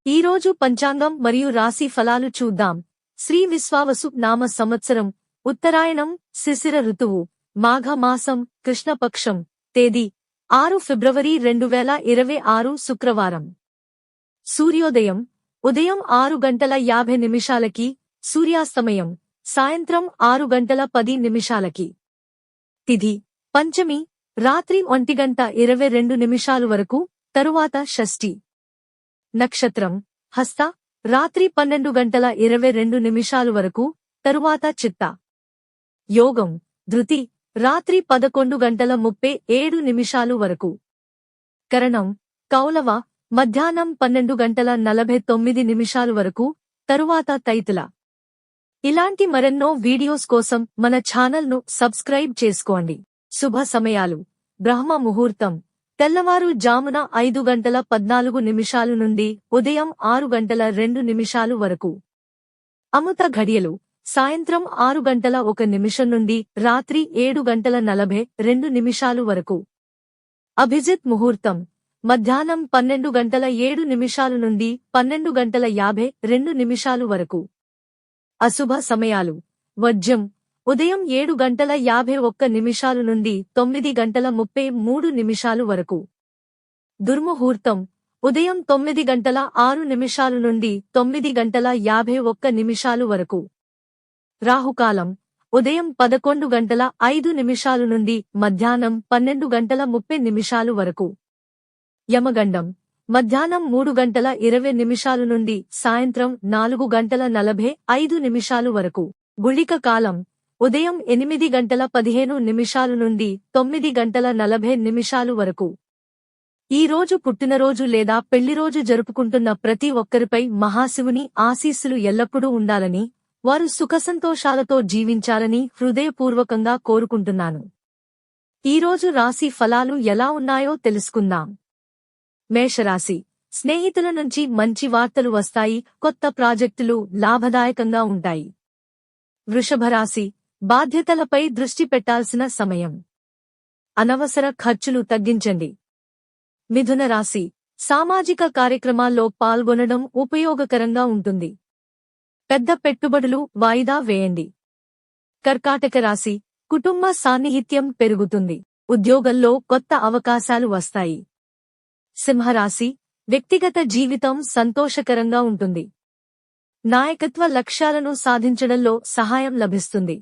ఈరోజు పంచాంగం మరియు రాశి ఫలాలు చూద్దాం. శ్రీ విశ్వావసు నామ సంవత్సరం, ఉత్తరాయణం, శిశిర ఋతువు, మాఘ మాసం, కృష్ణపక్షం. తేదీ 6 ఫిబ్రవరి 2026 శుక్రవారం. సూర్యోదయం ఉదయం 6:50 సూర్యాస్తమయం సాయంత్రం 6:10 తిథి పంచమి రాత్రి 1:22 వరకు, తరువాత షష్ఠి. నక్షత్రం హస్త రాత్రి 12:22 వరకు, తరువాత చిత్త. యోగం ధృతి రాత్రి 11:37 వరకు. కరణం కౌలవ మధ్యాహ్నం 12:49 వరకు, తరువాత తైతుల. ఇలాంటి మరెన్నో వీడియోస్ కోసం మన ఛానల్ను సబ్స్క్రైబ్ చేసుకోండి. శుభ సమయాలు. బ్రహ్మ ముహూర్తం తెల్లవారు జామున 5:14 నుండి ఉదయం 6:02 వరకు. అమృత ఘడియలు సాయంత్రం 6:01 నుండి రాత్రి 7:42 వరకు. అభిజిత్ ముహూర్తం మధ్యాహ్నం 12:07 నుండి 12:52 వరకు. అశుభ సమయాలు. వర్జ్యం ఉదయం 7:51 నుండి 9:33 వరకు. దుర్ముహూర్తం ఉదయం 9:06 నుండి 9:51 వరకు. రాహుకాలం ఉదయం 11:05 నుండి మధ్యాహ్నం 12:30 వరకు. యమగండం మధ్యాహ్నం 3:20 నుండి సాయంత్రం 4:45 వరకు. గుళిక కాలం ఉదయం 8:15 నుండి 9:40 వరకు. ఈ రోజు పుట్టినరోజు లేదా పెళ్లిరోజు జరుపుకుంటున్న ప్రతి ఒక్కరిపై మహాశివుని ఆశీస్సులు ఎల్లప్పుడూ ఉండాలని, వారు సుఖసంతోషాలతో జీవించాలని హృదయపూర్వకంగా కోరుకుంటున్నాను. ఈరోజు రాశి ఫలాలు ఎలా ఉన్నాయో తెలుసుకుందాం. మేషరాశి స్నేహితుల నుంచి మంచి వార్తలు వస్తాయి, కొత్త ప్రాజెక్టులు లాభదాయకంగా ఉంటాయి. వృషభరాశి బాధ్యతలపై దృష్టి పెట్టాల్సిన సమయం. అనవసర ఖర్చులు తగ్గించండి. మిథున రాశి సామాజిక కార్యక్రమాల్లో పాల్గొనడం ఉపయోగకరంగా ఉంటుంది. పెద్ద పెట్టుబడులు వాయిదా వేయండి. కర్కాటక రాశి కుటుంబ సాన్నిహిత్యం పెరుగుతుంది. ఉద్యోగంలో కొత్త అవకాశాలు వస్తాయి. సింహరాశి వ్యక్తిగత జీవితం సంతోషకరంగా ఉంటుంది. నాయకత్వ లక్ష్యాలను సాధించడంలో సహాయం లభిస్తుంది.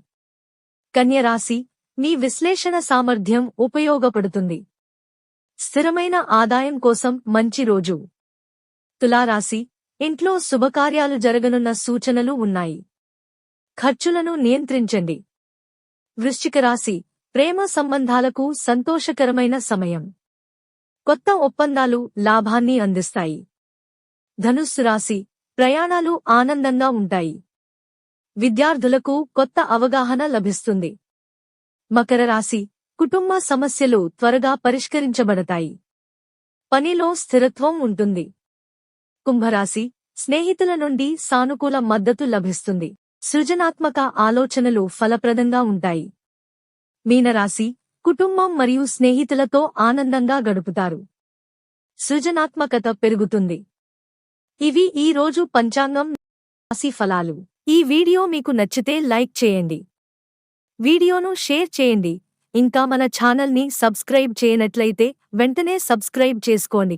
కన్యరాశి మీ విశ్లేషణ సామర్థ్యం ఉపయోగపడుతుంది. స్థిరమైన ఆదాయం కోసం మంచి రోజు. తులారాశి ఇంట్లో శుభకార్యాలు జరగనున్న సూచనలు ఉన్నాయి. ఖర్చులను నియంత్రించండి. వృశ్చిక రాశి ప్రేమ సంబంధాలకు సంతోషకరమైన సమయం. కొత్త ఒప్పందాలు లాభాన్ని అందిస్తాయి. ధనుస్సు రాశి ప్రయాణాలు ఆనందంగా ఉంటాయి. విద్యార్థులకు కొత్త అవగాహన లభిస్తుంది. మకర రాశి కుటుంబ సమస్యలు త్వరగా పరిష్కరించబడతాయి. పనిలో స్థిరత్వం ఉంటుంది. కుంభరాశి స్నేహితుల నుండి సానుకూల మద్దతు లభిస్తుంది. సృజనాత్మక ఆలోచనలు ఫలప్రదంగా ఉంటాయి. మీనరాశి కుటుంబం మరియు స్నేహితులతో ఆనందంగా గడుపుతారు. సృజనాత్మకత పెరుగుతుంది. ఇవి ఈ రోజు పంచాంగం రాశి ఫలాలు. ఈ వీడియో మీకు నచ్చితే లైక్ చేయండి. వీడియోను షేర్ చేయండి. ఇంకా మన ఛానల్ని సబ్స్క్రైబ్ చేయనట్లయితే వెంటనే సబ్స్క్రైబ్ చేసుకోండి.